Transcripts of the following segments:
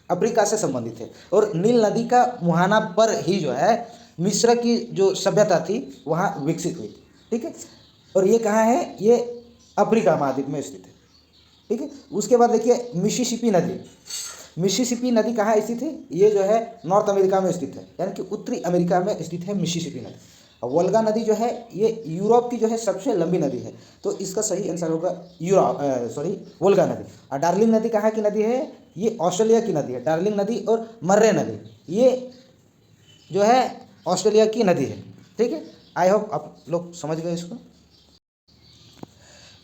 Africa से संबंधित है। और नील नदी का मुहाना पर ही जो है मिस्र की जो सभ्यता थी वहाँ विकसित हुई थी। ठीक है, और ये कहाँ है, ये अफ्रीका महाद्वीप में स्थित है। ठीक है, उसके बाद देखिए मिसिसिपी नदी। मिसिसिपी नदी कहाँ स्थित है, ये जो है नॉर्थ अमेरिका में स्थित है, यानी कि उत्तरी अमेरिका में स्थित है मिसिसिपी नदी। और वोल्गा नदी जो है ये यूरोप की जो है सबसे लंबी नदी है, तो इसका सही आंसर होगा वोल्गा नदी। और डार्लिंग नदी कहाँ की नदी है, ये ऑस्ट्रेलिया की नदी है। डार्लिंग नदी और मर्रे नदी ये जो है ऑस्ट्रेलिया की नदी है। ठीक है, आई होप आप लोग समझ गए इसको।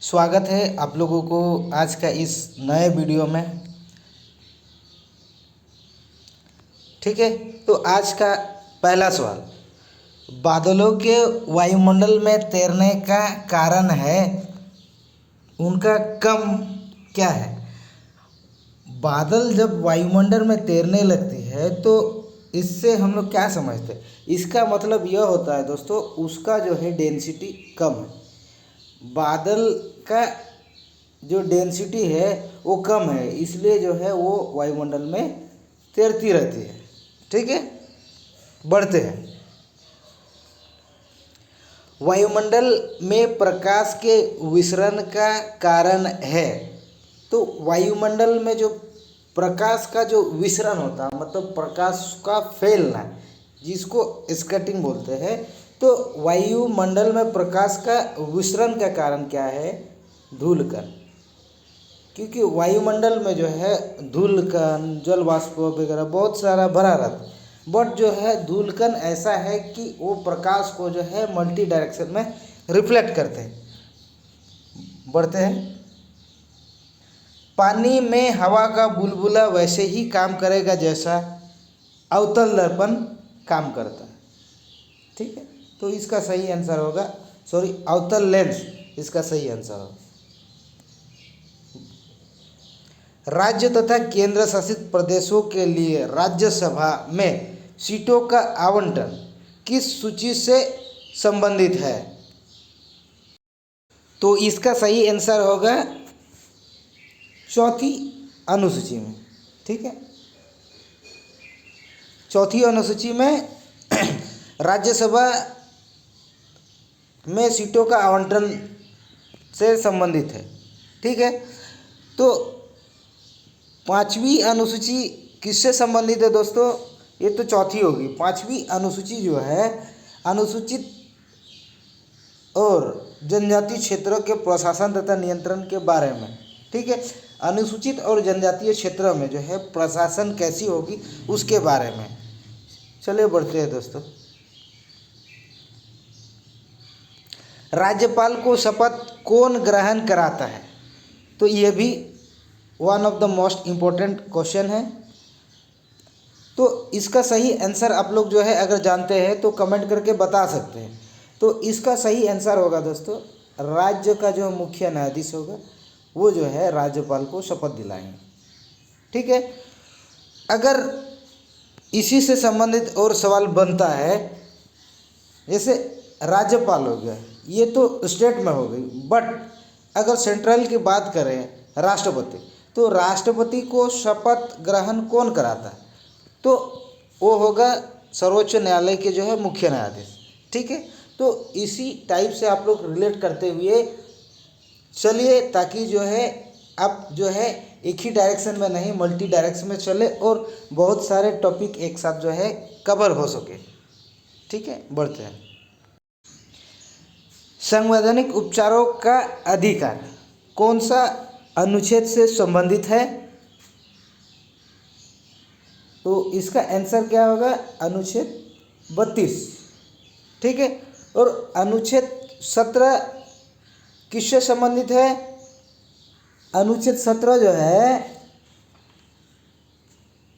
स्वागत है आप लोगों को आज का इस नए वीडियो में। ठीक है, तो आज का पहला सवाल, बादलों के वायुमंडल में तैरने का कारण है, उनका कम क्या है। बादल जब वायुमंडल में तैरने लगती है तो इससे हम लोग क्या समझते हैं, इसका मतलब यह होता है दोस्तों उसका जो है डेंसिटी कम है। बादल का जो डेंसिटी है वो कम है, इसलिए जो है वो वायुमंडल में तैरती रहती है। ठीक है, बढ़ते हैं। वायुमंडल में प्रकाश के विसरण का कारण है, तो वायुमंडल में जो प्रकाश का जो विसरण होता है मतलब प्रकाश का फैलना, जिसको स्कैटरिंग बोलते हैं, तो वायुमंडल में प्रकाश का विसरण का कारण क्या है, धूलकण। क्योंकि वायुमंडल में जो है धूलकण जल वाष्प वगैरह बहुत सारा भरा रहता है, बट जो है धूलकण ऐसा है कि वो प्रकाश को जो है मल्टी डायरेक्शन में रिफ्लेक्ट करते हैं। बढ़ते हैं। पानी में हवा का बुलबुला वैसे ही काम करेगा जैसा अवतल दर्पण काम करता है। ठीक है, तो इसका सही आंसर होगा अवतल लेंस इसका सही आंसर होगा। राज्य तथा केंद्र शासित प्रदेशों के लिए राज्यसभा में सीटों का आवंटन किस सूची से संबंधित है, तो इसका सही आंसर होगा चौथी अनुसूची में। ठीक है, चौथी अनुसूची में राज्यसभा में सीटों का आवंटन से संबंधित है। ठीक है, तो पांचवी अनुसूची किससे संबंधित है दोस्तों, ये तो चौथी होगी। पांचवी अनुसूची जो है अनुसूचित और जनजातीय क्षेत्रों के प्रशासन तथा नियंत्रण के बारे में। ठीक है, अनुसूचित और जनजातीय क्षेत्रों में जो है प्रशासन कैसी होगी उसके बारे में। चलिए बढ़ते हैं दोस्तों। राज्यपाल को शपथ कौन ग्रहण कराता है, तो ये भी one of the most important question है। तो इसका सही आंसर आप लोग जो है अगर जानते हैं तो कमेंट करके बता सकते हैं। तो इसका सही आंसर होगा दोस्तों राज्य का जो मुख्य न्यायाधीश होगा वो जो है राज्यपाल को शपथ दिलाएंगे। ठीक है, अगर इसी से संबंधित और सवाल बनता है, जैसे राज्यपाल हो गया ये तो स्टेट में हो गई, बट अगर सेंट्रल की बात करें राष्ट्रपति, तो राष्ट्रपति को शपथ ग्रहण कौन कराता है, तो वो होगा सर्वोच्च न्यायालय के जो है मुख्य न्यायाधीश। ठीक है, तो इसी टाइप से आप लोग रिलेट करते हुए चलिए, ताकि जो है आप जो है एक ही डायरेक्शन में नहीं मल्टी डायरेक्शन में चले और बहुत सारे टॉपिक एक साथ जो है कवर हो सके। ठीक है, बढ़ते हैं। संवैधानिक उपचारों का अधिकार कौन सा अनुच्छेद से संबंधित है, तो इसका आंसर क्या होगा, अनुच्छेद 32। ठीक है, और अनुच्छेद 17 किससे संबंधित है, अनुच्छेद 17 जो है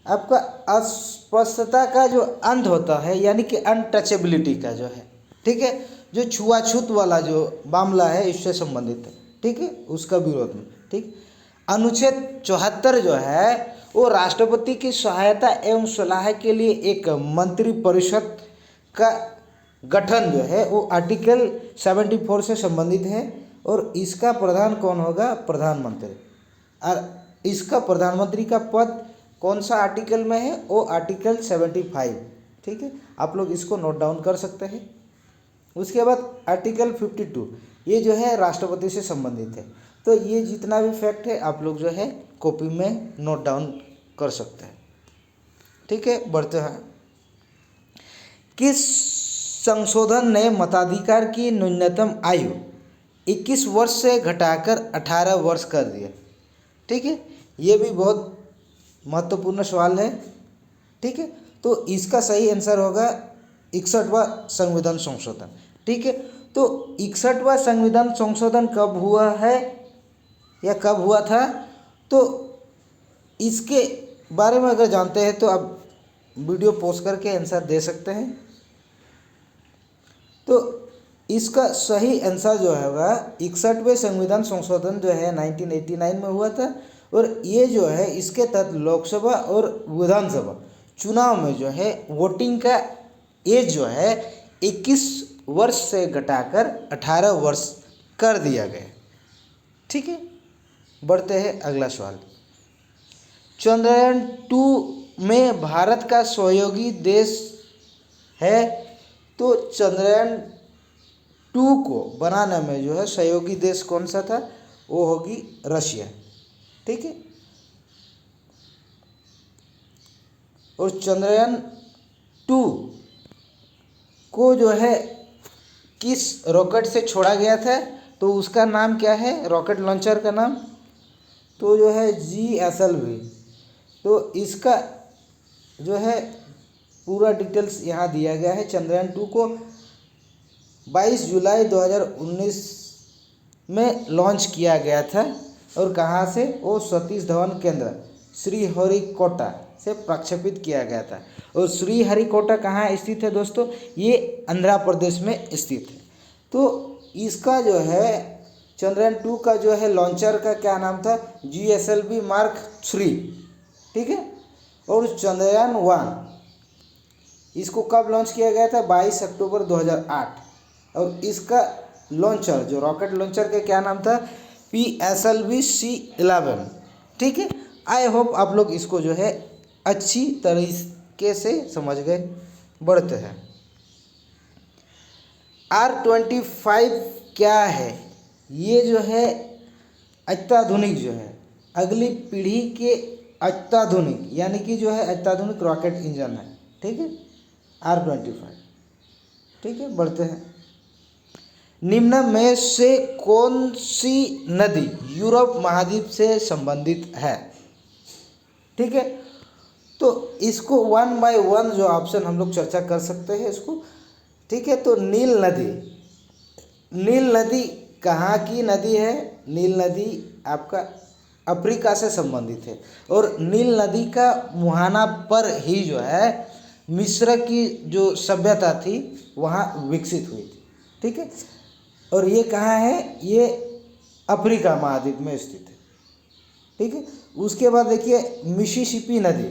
आपका अस्पष्टता का जो अंत होता है, यानी कि अनटचेबिलिटी का जो है, ठीक है, जो छुआछूत वाला जो मामला है इससे संबंधित है। ठीक है, उसका विरोध में। ठीक, अनुच्छेद 74 जो है वो राष्ट्रपति की सहायता एवं सलाह के लिए एक मंत्री परिषद का गठन जो है वो आर्टिकल 74 से संबंधित है, और इसका प्रधान कौन होगा, प्रधानमंत्री। और इसका प्रधानमंत्री का पद कौन सा आर्टिकल में है, वो आर्टिकल 75, ठीक है, आप लोग इसको नोट डाउन कर सकते हैं। उसके बाद आर्टिकल 52, ये जो है राष्ट्रपति से संबंधित है। तो ये जितना भी फैक्ट है आप लोग जो है कॉपी में नोट डाउन कर सकते हैं, ठीक है। बढ़ते हैं, किस संशोधन ने मताधिकार की न्यूनतम आयु 21 वर्ष से घटाकर 18 वर्ष कर दिया, ठीक है। ये भी बहुत महत्वपूर्ण सवाल है, ठीक है। तो इसका सही आंसर होगा 61वां संविधान संशोधन, ठीक है। तो 61वां संविधान संशोधन कब हुआ है या कब हुआ था, तो इसके बारे में अगर जानते हैं तो आप वीडियो पॉज करके आंसर दे सकते हैं। तो इसका सही आंसर जो होगा 61वें संविधान संशोधन जो है 1989 में हुआ था, और ये जो है इसके तहत लोकसभा और विधानसभा चुनाव में जो है वोटिंग का एज जो है 21 वर्ष से घटाकर 18 वर्ष कर दिया गया, ठीक है। बढ़ते हैं अगला सवाल, चंद्रयान 2 में भारत का सहयोगी देश है। तो चंद्रयान 2 को बनाने में जो है सहयोगी देश कौन सा था, वो होगी रशिया, ठीक है। और चंद्रयान 2 को जो है किस रॉकेट से छोड़ा गया था, तो उसका नाम क्या है, रॉकेट लॉन्चर का नाम, तो जो है GSLV। तो इसका जो है पूरा डिटेल्स यहाँ दिया गया है। चंद्रयान 2 को 22 जुलाई 2019 में लॉन्च किया गया था, और कहाँ से, वो सतीश धवन केंद्र श्रीहरिकोटा से प्रक्षेपित किया गया था। और श्रीहरिकोटा कहाँ स्थित है दोस्तों, ये आंध्र प्रदेश में स्थित है। तो इसका जो है चंद्रयान 2 का जो है लॉन्चर का क्या नाम था, GSLV Mark 3, ठीक है। और चंद्रयान 1 इसको कब लॉन्च किया गया था, 22 अक्टूबर 2008, और इसका लॉन्चर जो रॉकेट लॉन्चर का क्या नाम था, PSLV C11, ठीक है। आई होप आप लोग इसको जो है अच्छी तरीके से समझ गए। बढ़ते हैं, R-25 क्या है, ये जो है अत्याधुनिक जो है अगली पीढ़ी के अत्याधुनिक यानी कि जो है अत्याधुनिक रॉकेट इंजन है, ठीक है, R-25, ठीक है। बढ़ते हैं, निम्न में से कौन सी नदी यूरोप महाद्वीप से संबंधित है, ठीक है। तो इसको 1 बाय 1 जो ऑप्शन हम लोग चर्चा कर सकते हैं इसको, ठीक है। तो नील नदी, नील नदी कहाँ की नदी है, नील नदी आपका अफ्रीका से संबंधित है, और नील नदी का मुहाना पर ही जो है मिस्र की जो सभ्यता थी वहाँ विकसित हुई थी, ठीक है। और ये कहाँ है, ये अफ्रीका महाद्वीप में स्थित है, ठीक है। उसके बाद देखिए मिसिसिपी नदी,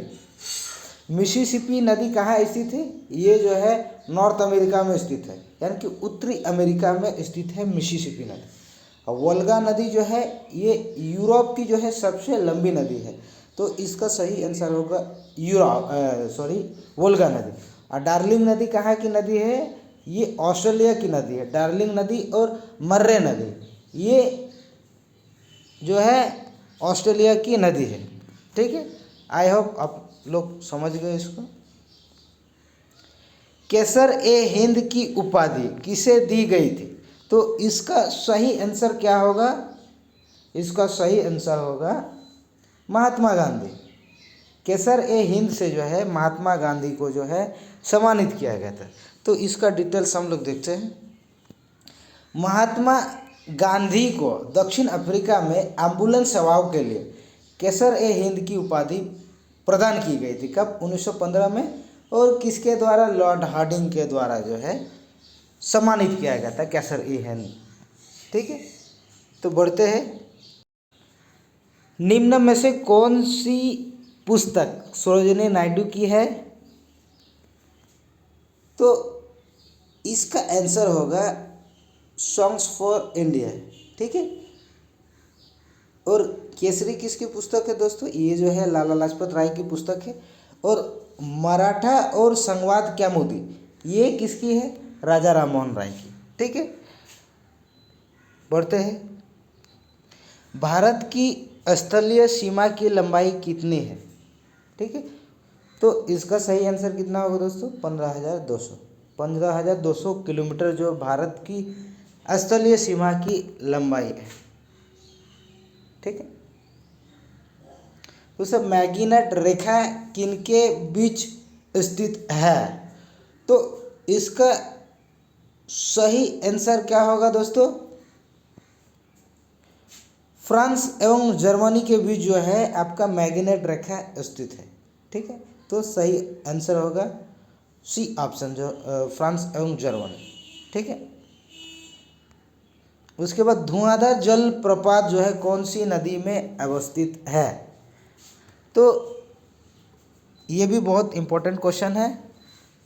मिसिसिपी नदी कहाँ स्थित है, ये जो है नॉर्थ अमेरिका में स्थित है, यानी कि उत्तरी अमेरिका में स्थित है मिसिसिपी नदी। और वोल्गा नदी जो है ये यूरोप की जो है सबसे लंबी नदी है, तो इसका सही आंसर होगा वोल्गा नदी। और डार्लिंग नदी कहाँ की नदी है, ये ऑस्ट्रेलिया की नदी है, डार्लिंग नदी और मर्रे नदी ये जो है ऑस्ट्रेलिया की नदी है, ठीक है। आई होप आप लोग समझ गए इसको। केसर-ए-हिंद की उपाधि किसे दी गई थी, तो इसका सही आंसर क्या होगा, इसका सही आंसर होगा महात्मा गांधी। केसर-ए-हिंद से जो है महात्मा गांधी को जो है सम्मानित किया गया था। तो इसका डिटेल्स हम लोग देखते हैं। महात्मा गांधी को दक्षिण अफ्रीका में एम्बुलेंस सेवाओं के लिए केसर-ए-हिंद की उपाधि प्रदान की गई थी, कब, 1915 में, और किसके द्वारा, लॉर्ड हार्डिंग के द्वारा जो है सम्मानित किया गया था केसर-ए-हिंद, ठीक है। तो बढ़ते हैं, निम्न में से कौन सी पुस्तक सरोजिनी नायडू की है, तो इसका आंसर होगा सॉन्ग्स फॉर इंडिया, ठीक है। और केसरी किसकी पुस्तक है दोस्तों? ये जो है लाला लाजपत राय की पुस्तक है। और मराठा और संवाद क्या मोदी, ये किसकी है? राजा राम मोहन राय की। ठीक है, बढ़ते हैं। भारत की स्थलीय सीमा की लंबाई कितनी है? ठीक है, तो इसका सही आंसर कितना होगा दोस्तों? 15,200। 15,200 किलोमीटर जो भारत की स्थलीय सीमा की लंबाई है। ठीक है, तो सब मैगीनट रेखा किनके बीच स्थित है? तो इसका सही आंसर क्या होगा दोस्तों? फ्रांस एवं जर्मनी के बीच जो है आपका मैगीनेट रेखा स्थित है। ठीक है, तो सही आंसर होगा सी ऑप्शन, जो फ्रांस एवं जर्मनी। ठीक है, उसके बाद धुआंधार जल प्रपात जो है कौन सी नदी में अवस्थित है? तो ये भी बहुत इम्पोर्टेंट क्वेश्चन है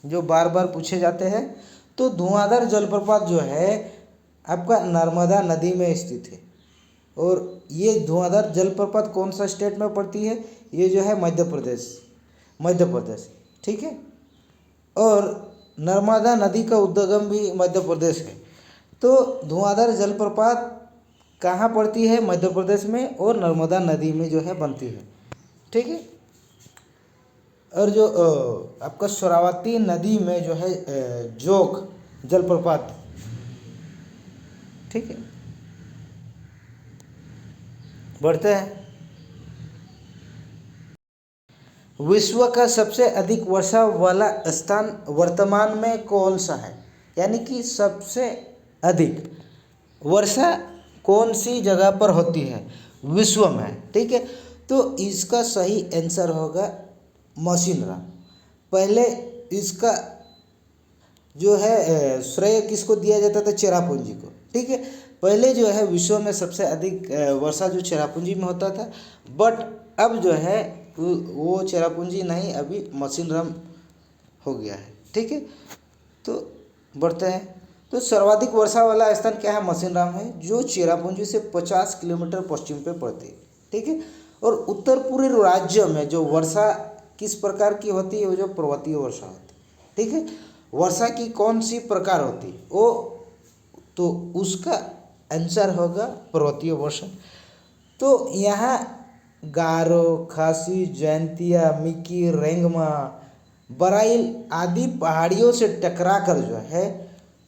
जो बार बार पूछे जाते हैं। तो धुआंधार जलप्रपात जो है आपका नर्मदा नदी में स्थित है। और ये धुआंधार जलप्रपात कौन सा स्टेट में पड़ती है? ये जो है मध्य प्रदेश। ठीक है, और नर्मदा नदी का उद्गम भी मध्य प्रदेश है। तो धुआंधार जलप्रपात कहाँ पड़ती है? मध्य प्रदेश में, और नर्मदा नदी में जो है बनती है। ठीक है, और जो आपका शरावती नदी में जो है जोग जलप्रपात। ठीक है, बढ़ते हैं। विश्व का सबसे अधिक वर्षा वाला स्थान वर्तमान में कौन सा है? यानी कि सबसे अधिक वर्षा कौन सी जगह पर होती है विश्व में? ठीक है, तो इसका सही आंसर होगा मौसिनराम। पहले इसका जो है श्रेय किसको दिया जाता था? चेरापूंजी को। ठीक है, पहले जो है विश्व में सबसे अधिक वर्षा जो चेरापूंजी में होता था, बट अब जो है वो चेरापूंजी नहीं, अभी मौसिनराम हो गया है। ठीक है, तो बढ़ते हैं। तो सर्वाधिक वर्षा वाला स्थान क्या है? मौसिनराम है, जो चेरापूंजी से 50 किलोमीटर पश्चिम पे पड़ती है। ठीक है, और उत्तर पूर्वी राज्य में जो वर्षा किस प्रकार की होती है? वो जो पर्वतीय वर्षा होती है। ठीक है, वर्षा की कौन सी प्रकार होती है वो? तो उसका आंसर होगा पर्वतीय वर्षा। तो यहाँ गारो, खासी, जैंतिया, मिकी, रेंगमा, बराइल आदि पहाड़ियों से टकरा कर जो है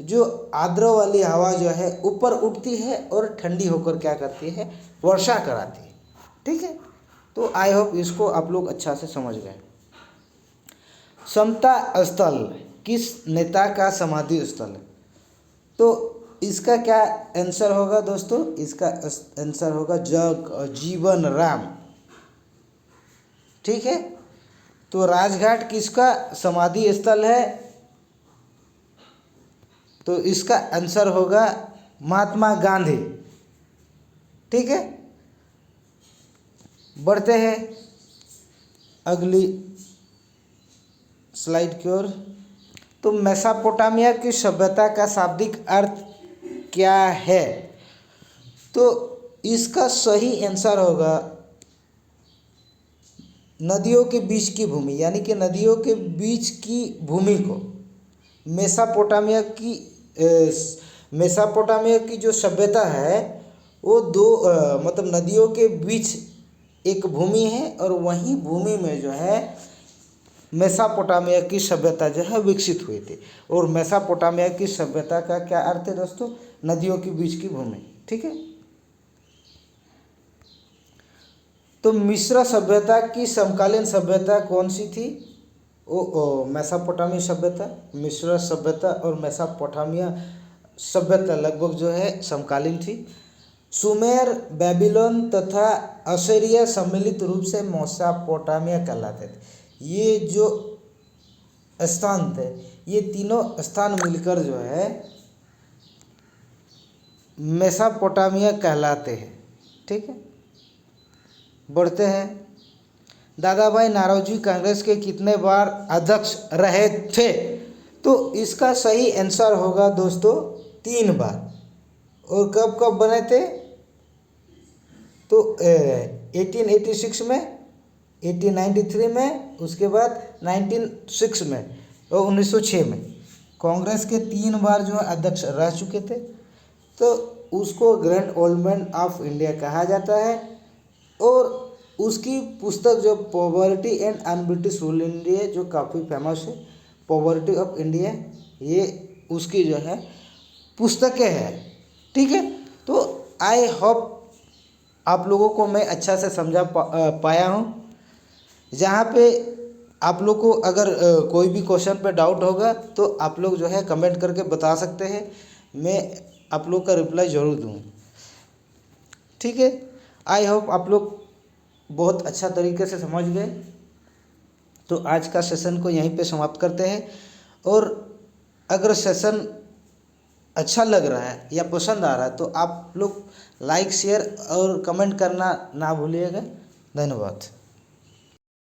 जो आर्द्र वाली हवा जो है ऊपर उठती है और ठंडी होकर क्या करती है? वर्षा कराती है। ठीक है, तो आई होप इसको आप लोग अच्छा से समझ गए। समता स्थल किस नेता का समाधि स्थल है? तो इसका क्या आंसर होगा दोस्तों? इसका आंसर होगा जगजीवन राम। ठीक है, तो राजघाट किसका समाधि स्थल है? तो इसका आंसर होगा महात्मा गांधी। ठीक है, बढ़ते हैं अगली स्लाइड की ओर। तो मेसोपोटामिया की सभ्यता का शाब्दिक अर्थ क्या है? तो इसका सही आंसर होगा नदियों के बीच की भूमि, यानी कि नदियों के बीच की भूमि को मेसोपोटामिया की जो सभ्यता है वो दो मतलब नदियों के बीच एक भूमि है, और वहीं भूमि में जो है मेसोपोटामिया की सभ्यता जो है विकसित हुई थी। और मेसोपोटामिया की सभ्यता का क्या अर्थ है दोस्तों? नदियों के बीच की भूमि। ठीक है, तो मिस्र सभ्यता की समकालीन सभ्यता कौन सी थी? मेसोपोटामिया सभ्यता। मिस्र सभ्यता और मेसोपोटामिया सभ्यता लगभग जो है समकालीन थी। सुमेर, बेबीलोन तथा असीरिया सम्मिलित रूप से मेसोपोटामिया कहलाते थे। ये जो स्थान थे, ये तीनों स्थान मिलकर जो है मेसोपोटामिया कहलाते हैं। ठीक है, बढ़ते हैं। दादा भाई नौरोजी कांग्रेस के कितने बार अध्यक्ष रहे थे? तो इसका सही आंसर होगा दोस्तों 3 बार। और कब कब बने थे? तो 1886 में, 1893 में, उसके बाद 1906 में और 1906 में कांग्रेस के 3 बार जो है अध्यक्ष रह चुके थे। तो उसको grand old man of India कहा जाता है। और उसकी पुस्तक जो poverty and un British rule India जो काफ़ी फेमस है, पॉवर्टी ऑफ इंडिया, ये उसकी जो है पुस्तकें हैं। ठीक है, तो आई होप आप लोगों को मैं अच्छा से समझा पाया हूँ। जहाँ पे आप लोग को अगर कोई भी क्वेश्चन पे डाउट होगा तो आप लोग जो है कमेंट करके बता सकते हैं, मैं आप लोग का रिप्लाई ज़रूर दूँ। ठीक है, आई होप आप लोग बहुत अच्छा तरीके से समझ गए। तो आज का सेशन को यहीं पे समाप्त करते हैं। और अगर सेशन अच्छा लग रहा है या पसंद आ रहा है तो आप लोग लाइक, शेयर और कमेंट करना ना भूलिएगा। धन्यवाद।